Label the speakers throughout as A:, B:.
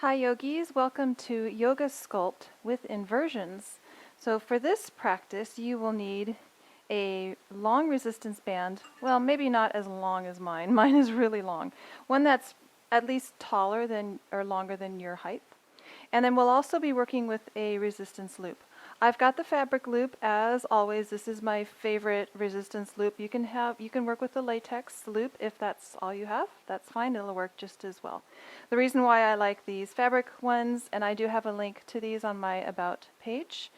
A: Hi yogis, welcome to Yoga Sculpt with Inversions. So for this practice you will need a long resistance band, well maybe not as long as mine, mine is really long, one that's at least taller than or longer than your height. And then we'll also be working with a resistance loop. I've got the fabric loop as always. This is my favorite resistance loop. You can work with the latex loop if that's all you have. That's fine, it'll work just as well. The reason why I like these fabric ones, and I do have a link to these on my About page,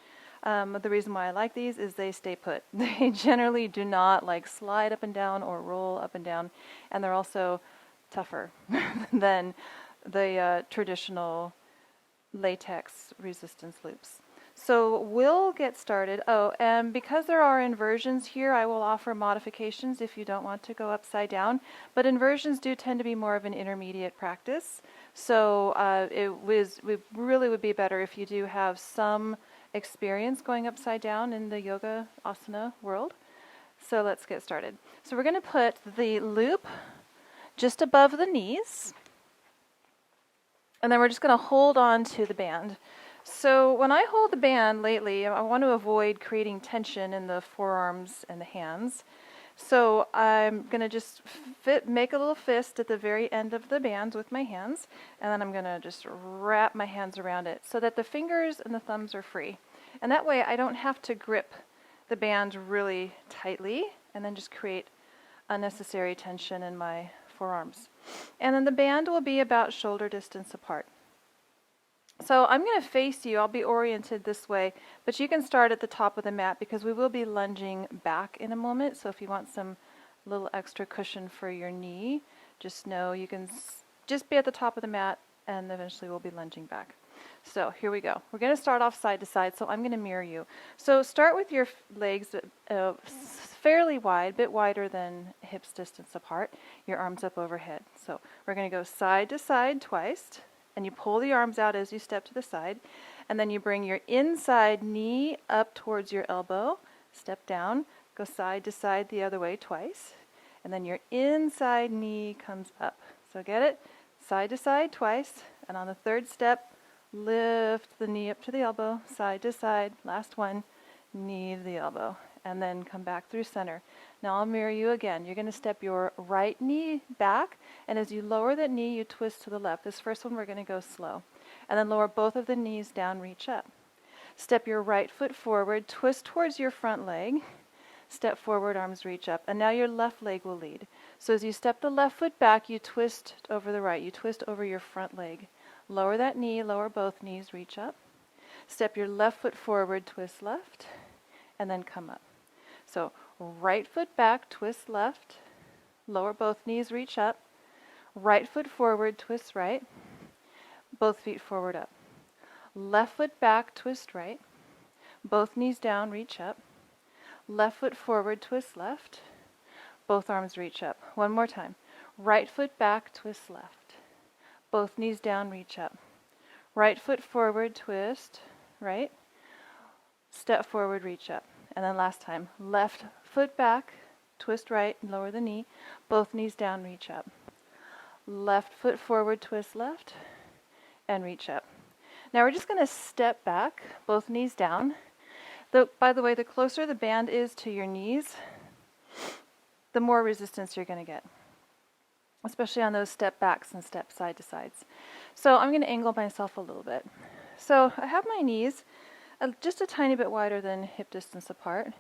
A: the reason why I like these is they stay put. They generally do not like slide up and down or roll up and down, and they're also tougher than the traditional latex resistance loops. So we'll get started. Oh, and because there are inversions here, I will offer modifications if you don't want to go upside down. But inversions do tend to be more of an intermediate practice. So it really would be better if you do have some experience going upside down in the yoga asana world. So let's get started. So we're going to put the loop just above the knees. And then we're just going to hold on to the band. So when I hold the band lately, I want to avoid creating tension in the forearms and the hands. So I'm going to just make a little fist at the very end of the band with my hands, and then I'm going to just wrap my hands around it so that the fingers and the thumbs are free. And that way I don't have to grip the band really tightly and then just create unnecessary tension in my forearms. And then the band will be about shoulder distance apart. So I'm going to face you, I'll be oriented this way, but you can start at the top of the mat because we will be lunging back in a moment. So if you want some little extra cushion for your knee, just know you can just be at the top of the mat and eventually we'll be lunging back. So here we go. We're going to start off side to side, so I'm going to mirror you. So start with your legs fairly wide, a bit wider than hips distance apart, your arms up overhead. So we're going to go side to side twice. And you pull the arms out as you step to the side, and then you bring your inside knee up towards your elbow, step down, go side to side the other way twice, and then your inside knee comes up. So get it? Side to side twice, and on the third step, lift the knee up to the elbow, side to side, last one, knee to the elbow, and then come back through center. Now I'll mirror you again. You're going to step your right knee back, and as you lower that knee, you twist to the left. This first one we're going to go slow. And then lower both of the knees down, reach up. Step your right foot forward, twist towards your front leg, step forward, arms reach up. And now your left leg will lead. So as you step the left foot back, you twist over the right. You twist over your front leg. Lower that knee, lower both knees, reach up. Step your left foot forward, twist left, and then come up. So right foot back, twist left, lower both knees, reach up, right foot forward, twist right, both feet forward up. Left foot back, twist right, both knees down, reach up, left foot forward, twist left, both arms reach up. One more time. Right foot back, twist left, both knees down, reach up. Right foot forward, twist right, step forward, reach up. And then last time, left foot back, twist right, lower the knee, both knees down, reach up. Left foot forward, twist left, and reach up. Now we're just going to step back, both knees down. By the way, the closer the band is to your knees, the more resistance you're going to get, especially on those step backs and step side to sides. So I'm going to angle myself a little bit. So I have my knees just a tiny bit wider than hip distance apart,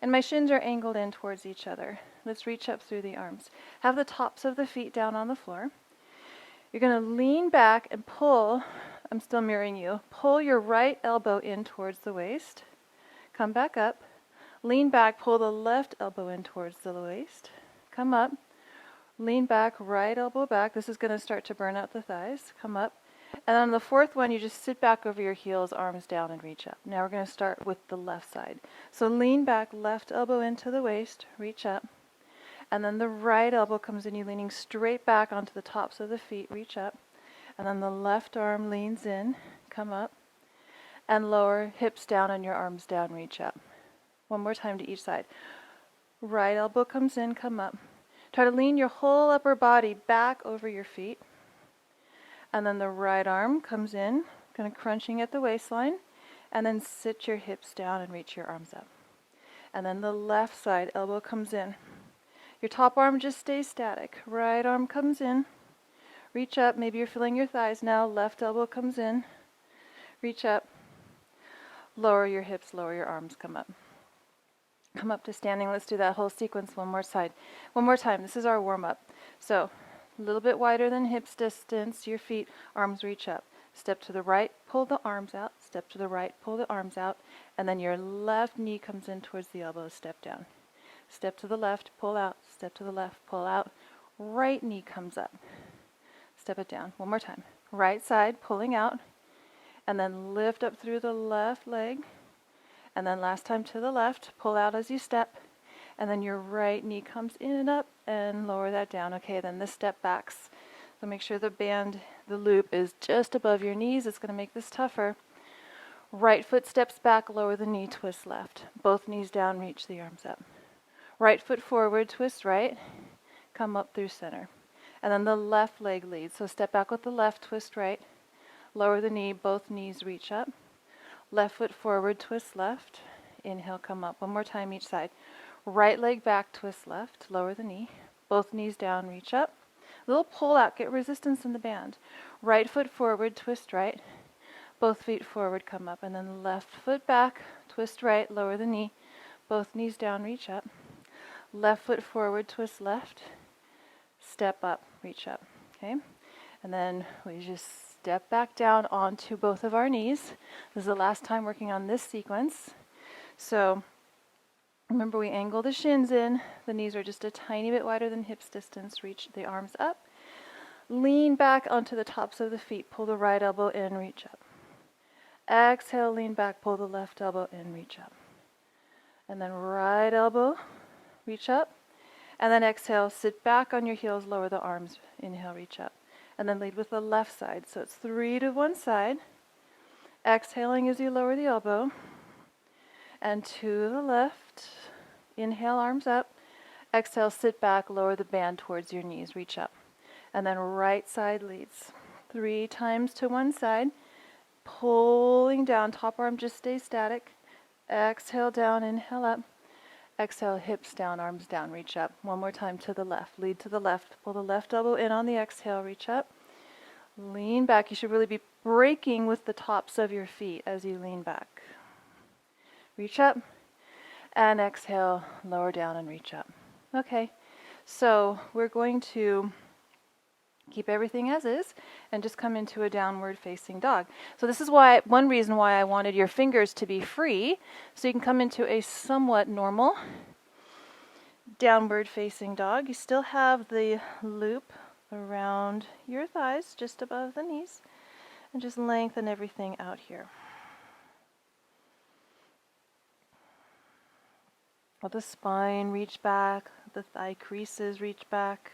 A: and my shins are angled in towards each other. Let's reach up through the arms. Have the tops of the feet down on the floor. You're going to lean back and pull, I'm still mirroring you, pull your right elbow in towards the waist, come back up, lean back, pull the left elbow in towards the waist, come up, lean back, right elbow back. This is going to start to burn out the thighs, come up. And on the fourth one, you just sit back over your heels, arms down, and reach up. Now we're going to start with the left side. So lean back, left elbow into the waist, reach up. And then the right elbow comes in, you leaning straight back onto the tops of the feet, reach up. And then the left arm leans in, come up. And lower, hips down and your arms down, reach up. One more time to each side. Right elbow comes in, come up. Try to lean your whole upper body back over your feet. And then the right arm comes in, kind of crunching at the waistline, and then sit your hips down and reach your arms up. And then the left side elbow comes in. Your top arm just stays static. Right arm comes in, reach up, maybe you're feeling your thighs now, left elbow comes in, reach up, lower your hips, lower your arms, come up. Come up to standing. Let's do that whole sequence one more time. This is our warm-up. So a little bit wider than hips distance, your feet, arms reach up. Step to the right, pull the arms out. Step to the right, pull the arms out. And then your left knee comes in towards the elbow, step down. Step to the left, pull out. Step to the left, pull out. Right knee comes up. Step it down. One more time. Right side, pulling out. And then lift up through the left leg. And then last time to the left, pull out as you step. And then your right knee comes in and up and lower that down. Okay, then the step backs. So make sure the band, the loop is just above your knees. It's going to make this tougher. Right foot steps back, lower the knee, twist left. Both knees down, reach the arms up. Right foot forward, twist right, come up through center. And then the left leg leads. So step back with the left, twist right, lower the knee, both knees reach up. Left foot forward, twist left. Inhale, come up. One more time each side. Right leg back, twist left. Lower the knee. Both knees down, reach up. Little pull out, get resistance in the band. Right foot forward, twist right. Both feet forward, come up. And then left foot back, twist right, lower the knee. Both knees down, reach up. Left foot forward, twist left. Step up, reach up. Okay? And then we just step back down onto both of our knees. This is the last time working on this sequence. So remember, we angle the shins in. The knees are just a tiny bit wider than hips distance. Reach the arms up. Lean back onto the tops of the feet. Pull the right elbow in, reach up. Exhale, lean back, pull the left elbow in, reach up. And then right elbow, reach up. And then exhale, sit back on your heels, lower the arms. Inhale, reach up. And then lead with the left side. So it's 3 to one side. Exhaling as you lower the elbow. And to the left. Inhale, arms up. Exhale, sit back, lower the band towards your knees, reach up. And then right side leads. 3 times to one side. Pulling down, top arm just stays static. Exhale down, inhale up. Exhale, hips down, arms down, reach up. One more time to the left. Lead to the left. Pull the left elbow in on the exhale, reach up. Lean back. You should really be braking with the tops of your feet as you lean back. Reach up. And exhale, lower down and reach up. Okay, so we're going to keep everything as is and just come into a downward facing dog. So this is why, one reason why I wanted your fingers to be free, so you can come into a somewhat normal downward facing dog. You still have the loop around your thighs, just above the knees, and just lengthen everything out here. Let the spine reach back, the thigh creases reach back.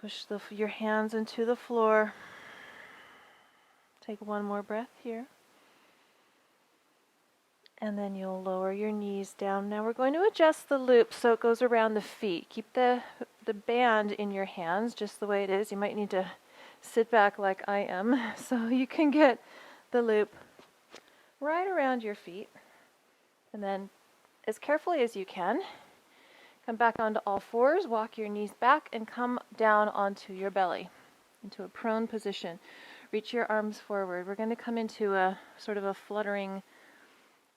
A: Push your hands into the floor. Take one more breath here. And then you'll lower your knees down. Now we're going to adjust the loop so it goes around the feet. Keep the band in your hands just the way it is. You might need to sit back like I am so you can get the loop right around your feet. And then as carefully as you can, come back onto all fours, walk your knees back, and come down onto your belly, into a prone position. Reach your arms forward. We're going to come into a sort of a fluttering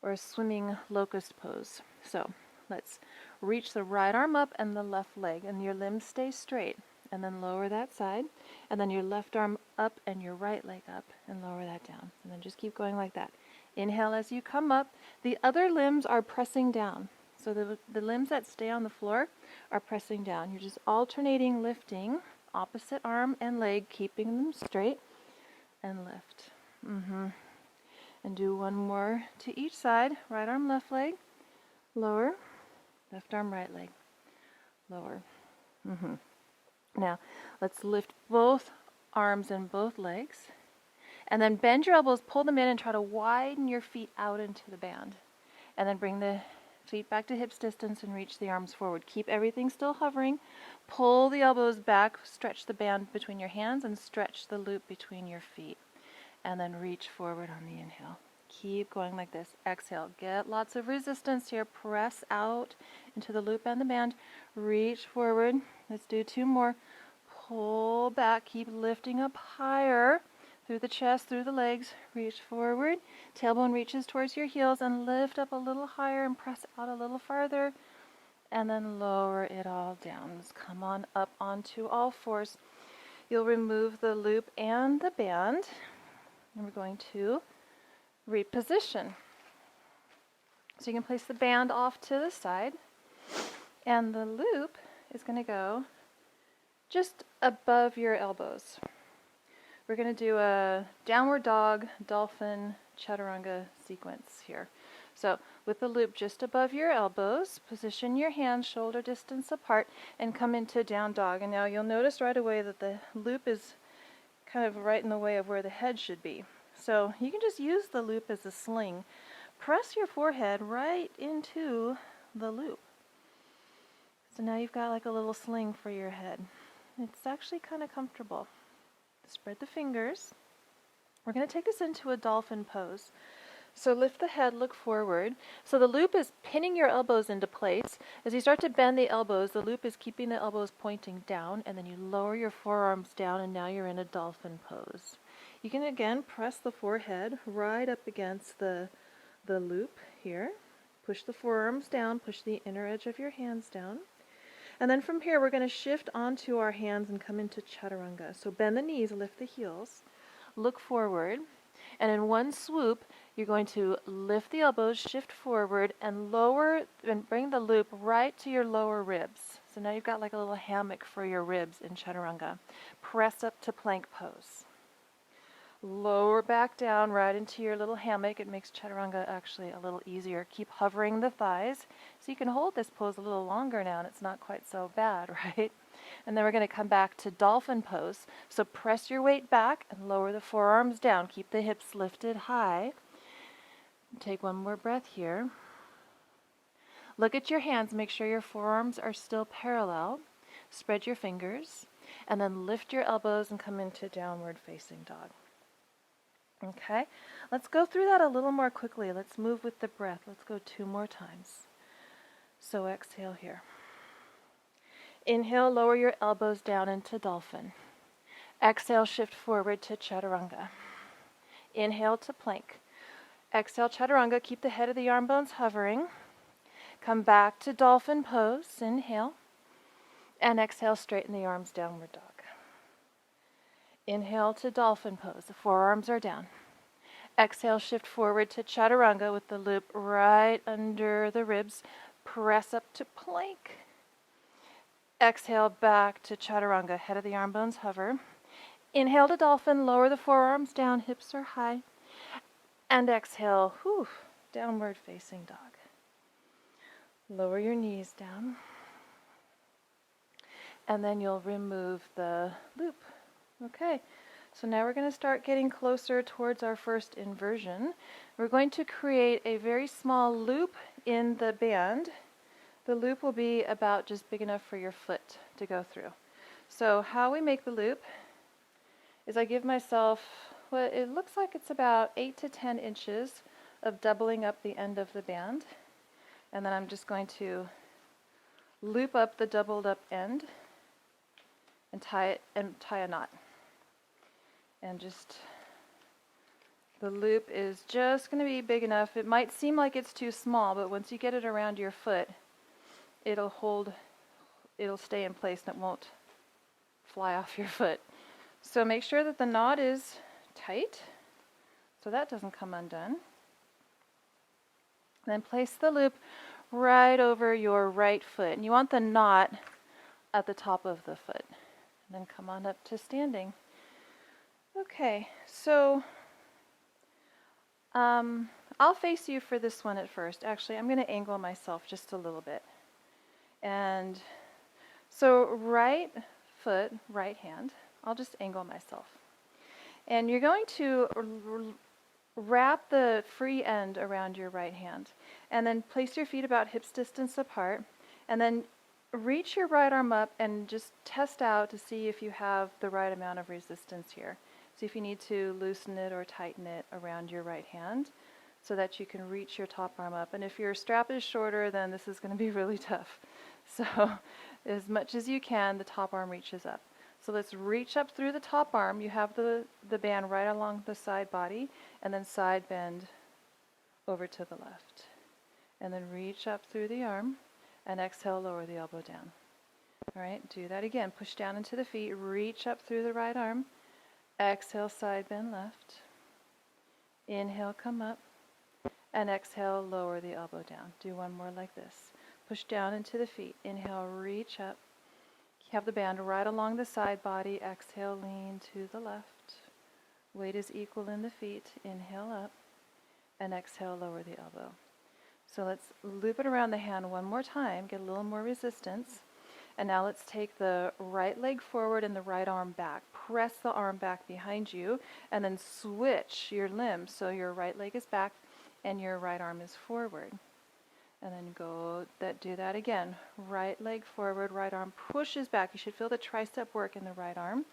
A: or a swimming locust pose. So let's reach the right arm up and the left leg, and your limbs stay straight. And then lower that side, and then your left arm up and your right leg up, and lower that down. And then just keep going like that. Inhale as you come up. The other limbs are pressing down. So the limbs that stay on the floor are pressing down. You're just alternating lifting, opposite arm and leg, keeping them straight, and lift. And do one more to each side. Right arm, left leg, lower. Left arm, right leg, lower. Now, let's lift both arms and both legs. And then bend your elbows, pull them in, and try to widen your feet out into the band. And then bring the Feet back to hips distance and reach the arms forward. Keep everything still hovering. Pull the elbows back, stretch the band between your hands and stretch the loop between your feet. And then reach forward on the inhale. Keep going like this. Exhale. Get lots of resistance here. Press out into the loop and the band. Reach forward. Let's do 2 more. Pull back. Keep lifting up higher through the chest, through the legs. Reach forward. Tailbone reaches towards your heels and lift up a little higher and press out a little farther. And then lower it all down. Let's come on up onto all fours. You'll remove the loop and the band. And we're going to reposition. So you can place the band off to the side, and the loop is going to go just above your elbows. We're going to do a downward dog, dolphin, chaturanga sequence here. So with the loop just above your elbows, position your hands shoulder distance apart and come into down dog. And now you'll notice right away that the loop is kind of right in the way of where the head should be. So you can just use the loop as a sling. Press your forehead right into the loop. So now you've got like a little sling for your head. It's actually kind of comfortable. Spread the fingers. We're going to take this into a dolphin pose. So lift the head, look forward. So the loop is pinning your elbows into place. As you start to bend the elbows, the loop is keeping the elbows pointing down, and then you lower your forearms down, and now you're in a dolphin pose. You can again press the forehead right up against the loop here. Push the forearms down, push the inner edge of your hands down. And then from here, we're going to shift onto our hands and come into chaturanga. So bend the knees, lift the heels, look forward, and in one swoop, you're going to lift the elbows, shift forward, and lower and bring the loop right to your lower ribs. So now you've got like a little hammock for your ribs in chaturanga. Press up to plank pose. Lower back down right into your little hammock. It makes chaturanga actually a little easier. Keep hovering the thighs so you can hold this pose a little longer now, and it's not quite so bad, right? And then we're going to come back to dolphin pose. So press your weight back and lower the forearms down. Keep the hips lifted high. Take one more breath here. Look at your hands. Make sure your forearms are still parallel. Spread your fingers, and then lift your elbows and come into downward facing dog. Okay, let's go through that a little more quickly. Let's move with the breath. Let's go 2 more times. So exhale here. Inhale, lower your elbows down into dolphin. Exhale, shift forward to chaturanga. Inhale to plank. Exhale, chaturanga. Keep the head of the arm bones hovering. Come back to dolphin pose. Inhale. And exhale, straighten the arms, downward dog. Inhale to dolphin pose. The forearms are down. Exhale, shift forward to chaturanga with the loop right under the ribs. Press up to plank. Exhale, back to chaturanga. Head of the arm bones hover. Inhale to dolphin. Lower the forearms down. Hips are high. And exhale, downward facing dog. Lower your knees down. And then you'll remove the loop. Okay, so now we're going to start getting closer towards our first inversion. We're going to create a very small loop in the band. The loop will be about just big enough for your foot to go through. So how we make the loop is I give myself what it looks like it's about 8 to 10 inches of doubling up the end of the band. And then I'm just going to loop up the doubled up end and tie a knot. And just, the loop is just going to be big enough. It might seem like it's too small, but once you get it around your foot, it'll stay in place and it won't fly off your foot. So make sure that the knot is tight so that doesn't come undone. Then place the loop right over your right foot. And you want the knot at the top of the foot. And then come on up to standing. Okay, so I'll face you for this one at first. Actually, I'm going to angle myself just a little bit. And so right foot, right hand, I'll just angle myself. And you're going to wrap the free end around your right hand, and then place your feet about hips distance apart, and then reach your right arm up and just test out to see if you have the right amount of resistance here. See if you need to loosen it or tighten it around your right hand so that you can reach your top arm up. And if your strap is shorter, then this is going to be really tough. So as much as you can, the top arm reaches up. So let's reach up through the top arm. You have the band right along the side body, and then side bend over to the left. And then reach up through the arm, and exhale, lower the elbow down. All right, do that again. Push down into the feet, reach up through the right arm. Exhale, side bend left. Inhale, come up. And exhale, lower the elbow down. Do one more like this. Push down into the feet. Inhale, reach up. Have the band right along the side body. Exhale, lean to the left. Weight is equal in the feet. Inhale up. And exhale, lower the elbow. So let's loop it around the hand one more time, get a little more resistance. And now let's take the right leg forward and the right arm back. Press the arm back behind you, and then switch your limbs. So your right leg is back and your right arm is forward. And then do that again. Right leg forward, right arm pushes back. You should feel the tricep work in the right arm.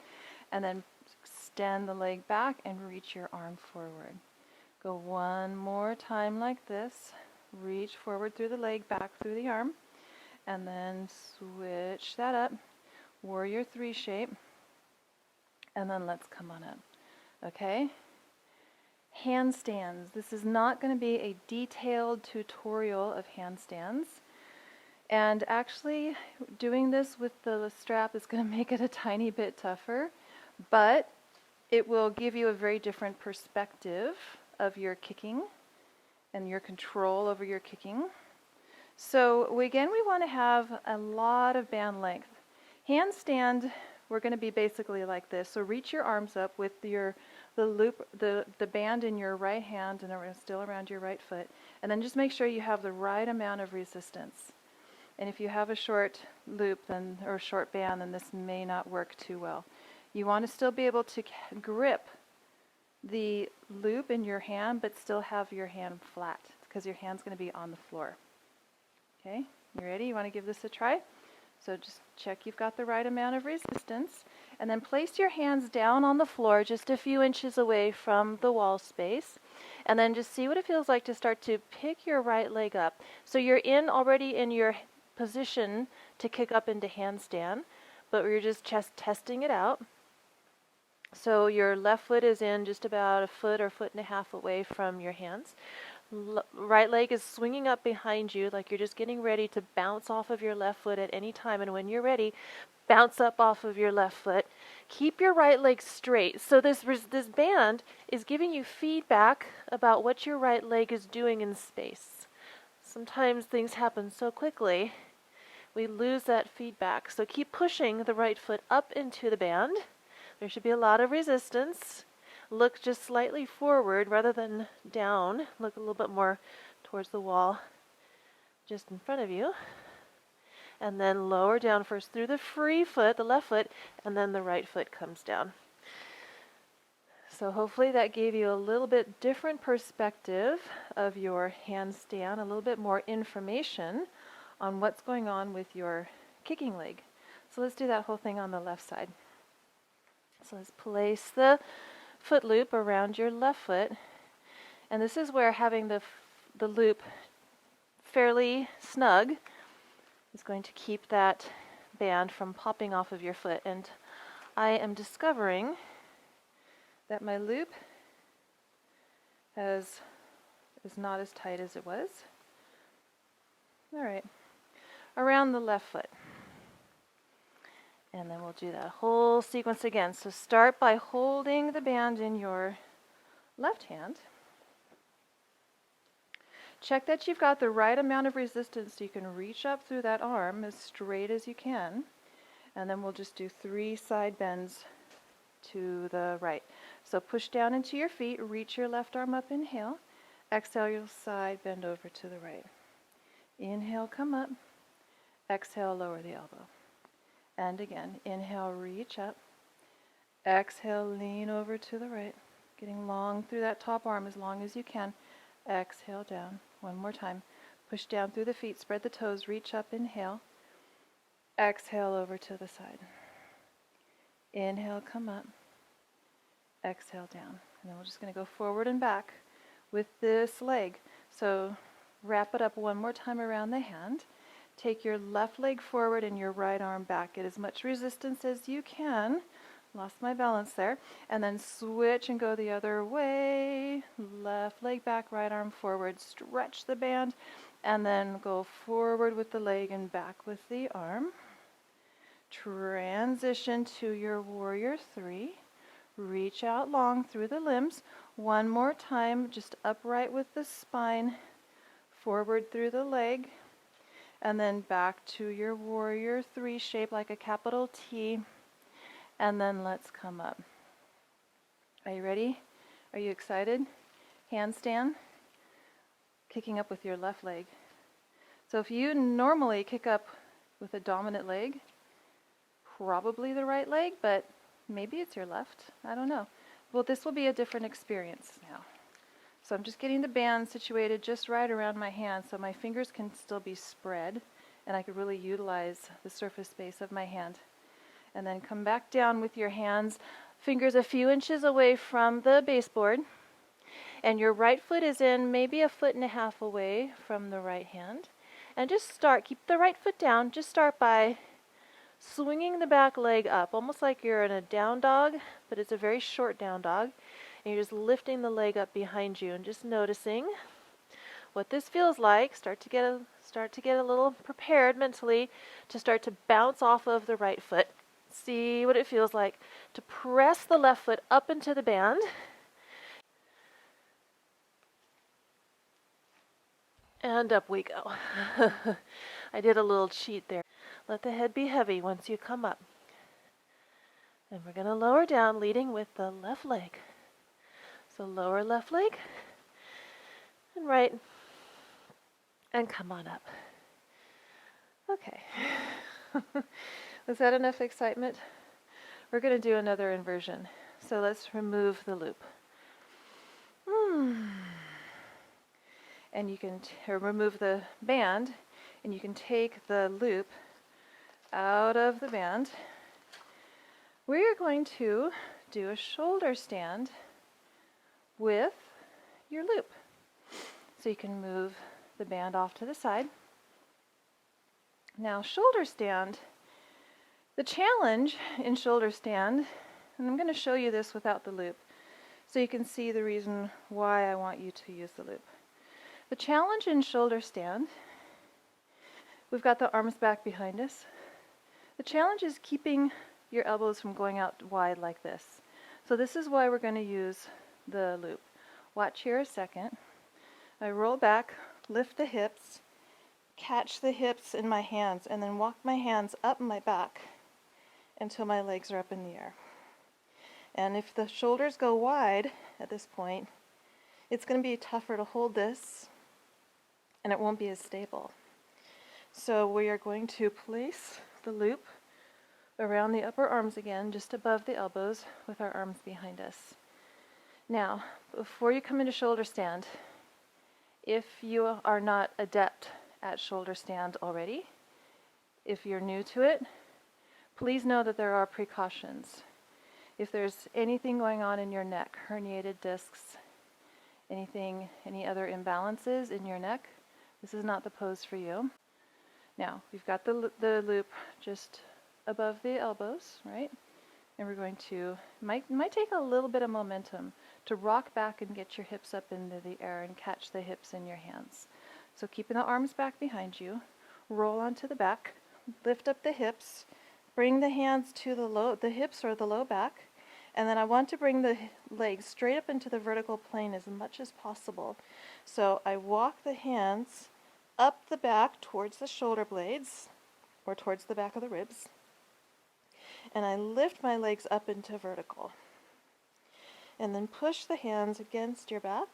A: And then extend the leg back and reach your arm forward. Go one more time like this. Reach forward through the leg, back through the arm, and then switch that up. Warrior 3 shape, and then let's come on up. Okay? Handstands. This is not going to be a detailed tutorial of handstands, and actually doing this with the strap is going to make it a tiny bit tougher, but it will give you a very different perspective of your kicking and your control over your kicking. So again, we want to have a lot of band length. Handstand, we're going to be basically like this. So reach your arms up with the band in your right hand and still around your right foot, and then just make sure you have the right amount of resistance. And if you have a short loop or short band, then this may not work too well. You want to still be able to grip the loop in your hand, but still have your hand flat, because your hand's going to be on the floor. Okay, you ready? You want to give this a try? So just check you've got the right amount of resistance, and then place your hands down on the floor just a few inches away from the wall space, and then just see what it feels like to start to pick your right leg up. So you're already in your position to kick up into handstand, but we're just testing it out. So your left foot is in just about a foot or foot and a half away from your hands. Right leg is swinging up behind you like you're just getting ready to bounce off of your left foot at any time. And when you're ready, bounce up off of your left foot. Keep your right leg straight. So this band is giving you feedback about what your right leg is doing in space. Sometimes things happen so quickly, we lose that feedback. So keep pushing the right foot up into the band. There should be a lot of resistance. Look just slightly forward rather than down. Look a little bit more towards the wall just in front of you. And then lower down first through the free foot, the left foot, and then the right foot comes down. So hopefully that gave you a little bit different perspective of your handstand, a little bit more information on what's going on with your kicking leg. So let's do that whole thing on the left side. So let's place the foot loop around your left foot, and this is where having the loop fairly snug is going to keep that band from popping off of your foot. And I am discovering that my loop is not as tight as it was. All right, around the left foot. And then we'll do that whole sequence again. So start by holding the band in your left hand. Check that you've got the right amount of resistance so you can reach up through that arm as straight as you can. And then we'll just do 3 side bends to the right. So push down into your feet, reach your left arm up, inhale. Exhale, your side bend over to the right. Inhale, come up. Exhale, lower the elbow. And again, inhale, reach up. Exhale, lean over to the right. getting long through that top arm as long as you can. Exhale down. One more time. Push down through the feet, spread the toes, reach up, inhale. Exhale over to the side. Inhale, come up. Exhale down. And then we're just going to go forward and back with this leg. So wrap it up one more time around the hand. Take your left leg forward and your right arm back. Get as much resistance as you can. Lost my balance there. And then switch and go the other way. Left leg back, right arm forward. Stretch the band. And then go forward with the leg and back with the arm. Transition to your warrior three. Reach out long through the limbs. One more time, just upright with the spine. Forward through the leg. And then back to your warrior three shape like a capital T. And then let's come up. Are you ready? Are you excited? Handstand. Kicking up with your left leg. So if you normally kick up with a dominant leg, probably the right leg, but maybe it's your left. I don't know. Well, this will be a different experience now. So I'm just getting the band situated just right around my hand so my fingers can still be spread and I could really utilize the surface space of my hand. And then come back down with your hands, fingers a few inches away from the baseboard. And your right foot is in maybe 1.5 feet away from the right hand. And just start, keep the right foot down, just start by swinging the back leg up, almost like you're in a down dog, but it's a very short down dog. And you're just lifting the leg up behind you and just noticing what this feels like. Start to get a little prepared mentally to start to bounce off of the right foot. See what it feels like to press the left foot up into the band. And up we go. I did a little cheat there. Let the head be heavy once you come up. And we're going to lower down, leading with the left leg. So lower left leg, and right, and come on up. Okay. Was that enough excitement? We're going to do another inversion. So let's remove the loop. And you can remove the band, and you can take the loop out of the band. We're going to do a shoulder stand with your loop. So you can move the band off to the side. Now shoulder stand, the challenge in shoulder stand, and I'm going to show you this without the loop so you can see the reason why I want you to use the loop. The challenge in shoulder stand, we've got the arms back behind us. The challenge is keeping your elbows from going out wide like this. So this is why we're going to use the loop. Watch here a second. I roll back, lift the hips, catch the hips in my hands, and then walk my hands up my back until my legs are up in the air. And if the shoulders go wide at this point, it's going to be tougher to hold this, and it won't be as stable. So we are going to place the loop around the upper arms again, just above the elbows, with our arms behind us. Now, before you come into shoulder stand, if you are not adept at shoulder stand already, if you're new to it, please know that there are precautions. If there's anything going on in your neck, herniated discs, any other imbalances in your neck, this is not the pose for you. Now, we've got the loop just above the elbows, right? And we're going to, might take a little bit of momentum to rock back and get your hips up into the air and catch the hips in your hands. So keeping the arms back behind you, roll onto the back, lift up the hips, bring the hands to the hips or the low back, and then I want to bring the legs straight up into the vertical plane as much as possible. So I walk the hands up the back towards the shoulder blades, or towards the back of the ribs, and I lift my legs up into vertical. And then push the hands against your back.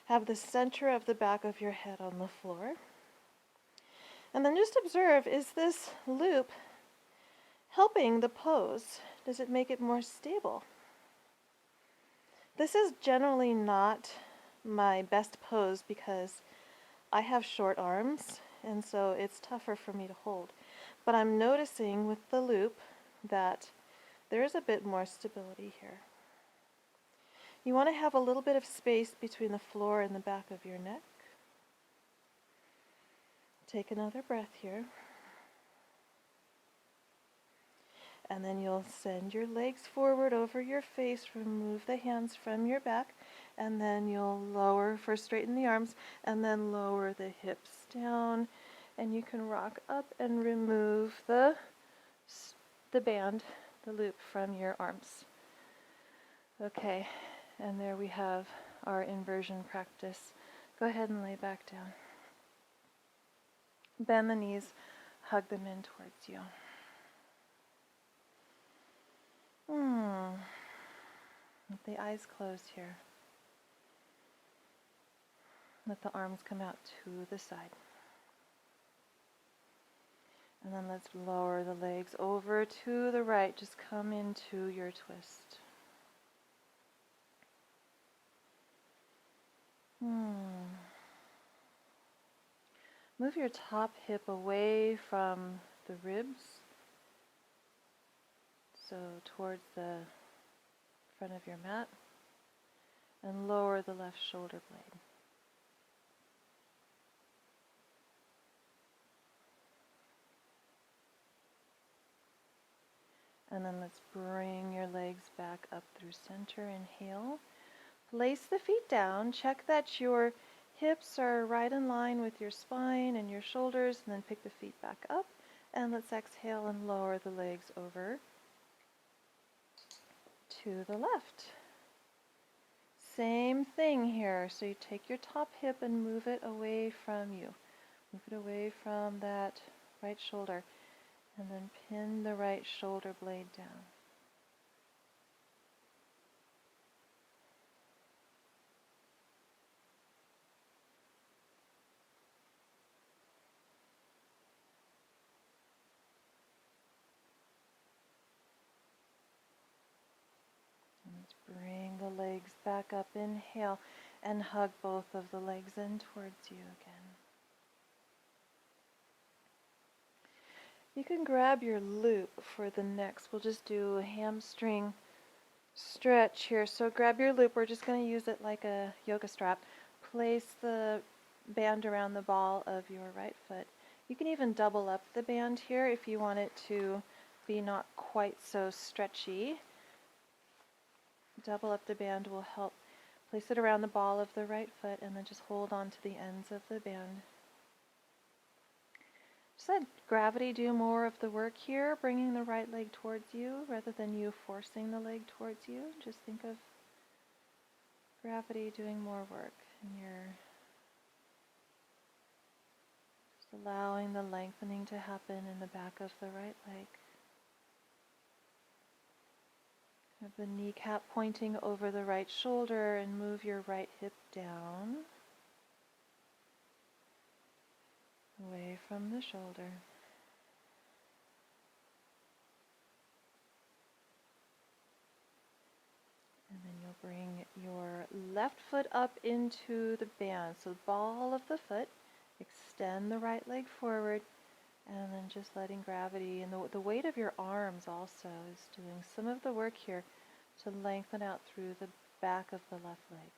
A: Have the center of the back of your head on the floor. And then just observe, is this loop helping the pose? Does it make it more stable? This is generally not my best pose because I have short arms, and so it's tougher for me to hold. But I'm noticing with the loop that there is a bit more stability here. You want to have a little bit of space between the floor and the back of your neck. Take another breath here. And then you'll send your legs forward over your face, remove the hands from your back, and then you'll lower, first straighten the arms, and then lower the hips down. And you can rock up and remove the band, the loop from your arms. Okay, and there we have our inversion practice. Go ahead and lay back down. Bend the knees, hug them in towards you. Let the eyes close here. Let the arms come out to the side. And then let's lower the legs over to the right. Just come into your twist. Move your top hip away from the ribs, so towards the front of your mat, and lower the left shoulder blade. And then let's bring your legs back up through center. Inhale. Place the feet down. Check that your hips are right in line with your spine and your shoulders, and then pick the feet back up. And let's exhale and lower the legs over to the left. Same thing here. So you take your top hip and move it away from you. Move it away from that right shoulder. And then pin the right shoulder blade down. And let's bring the legs back up. Inhale and hug both of the legs in towards you again. You can grab your loop for the next. We'll just do a hamstring stretch here. So grab your loop. We're just going to use it like a yoga strap. Place the band around the ball of your right foot. You can even double up the band here if you want it to be not quite so stretchy. Double up the band will help. Place it around the ball of the right foot and then just hold on to the ends of the band. Just let gravity do more of the work here, bringing the right leg towards you rather than you forcing the leg towards you. Just think of gravity doing more work, and you're just allowing the lengthening to happen in the back of the right leg. Have the kneecap pointing over the right shoulder and move your right hip down, away from the shoulder. And then you'll bring your left foot up into the band. So ball of the foot, extend the right leg forward, and then just letting gravity and the weight of your arms also is doing some of the work here to lengthen out through the back of the left leg.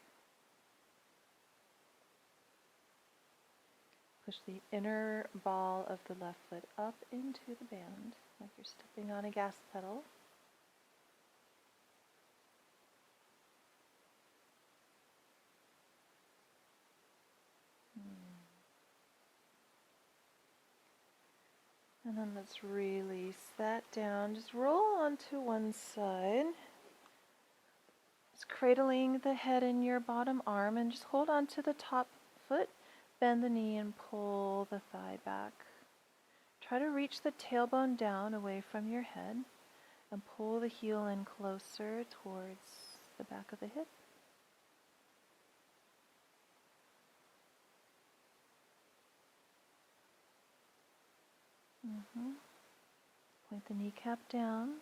A: Push the inner ball of the left foot up into the band, like you're stepping on a gas pedal. And then let's release that down. Just roll onto one side. Just cradling the head in your bottom arm and just hold on to the top foot. Bend the knee and pull the thigh back. Try to reach the tailbone down away from your head and pull the heel in closer towards the back of the hip. Point the kneecap down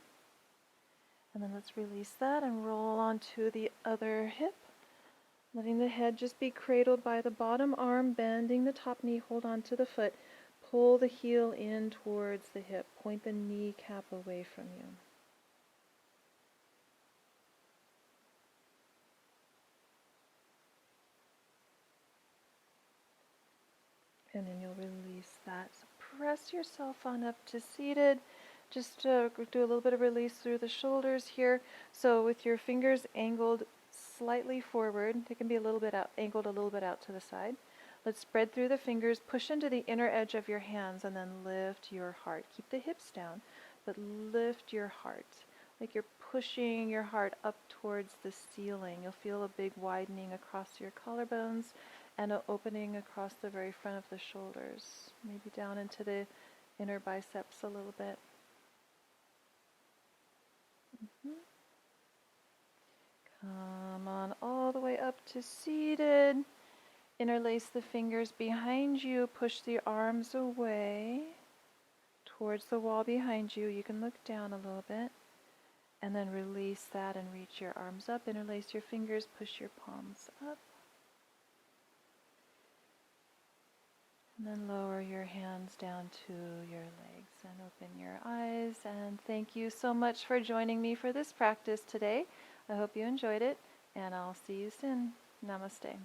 A: And then let's release that and roll onto the other hip. Letting the head just be cradled by the bottom arm, bending the top knee, hold on to the foot. Pull the heel in towards the hip. Point the kneecap away from you. And then you'll release that. So press yourself on up to seated. Just do a little bit of release through the shoulders here. So with your fingers angled slightly forward, they can be a little bit out, angled a little bit out to the side. Let's spread through the fingers, push into the inner edge of your hands, and then lift your heart. Keep the hips down, but lift your heart. Like you're pushing your heart up towards the ceiling. You'll feel a big widening across your collarbones and an opening across the very front of the shoulders. Maybe down into the inner biceps a little bit. Come on all the way up to seated. Interlace the fingers behind you. Push the arms away towards the wall behind you. You can look down a little bit. And then release that and reach your arms up. Interlace your fingers. Push your palms up. And then lower your hands down to your legs and open your eyes. And thank you so much for joining me for this practice today. I hope you enjoyed it, and I'll see you soon. Namaste.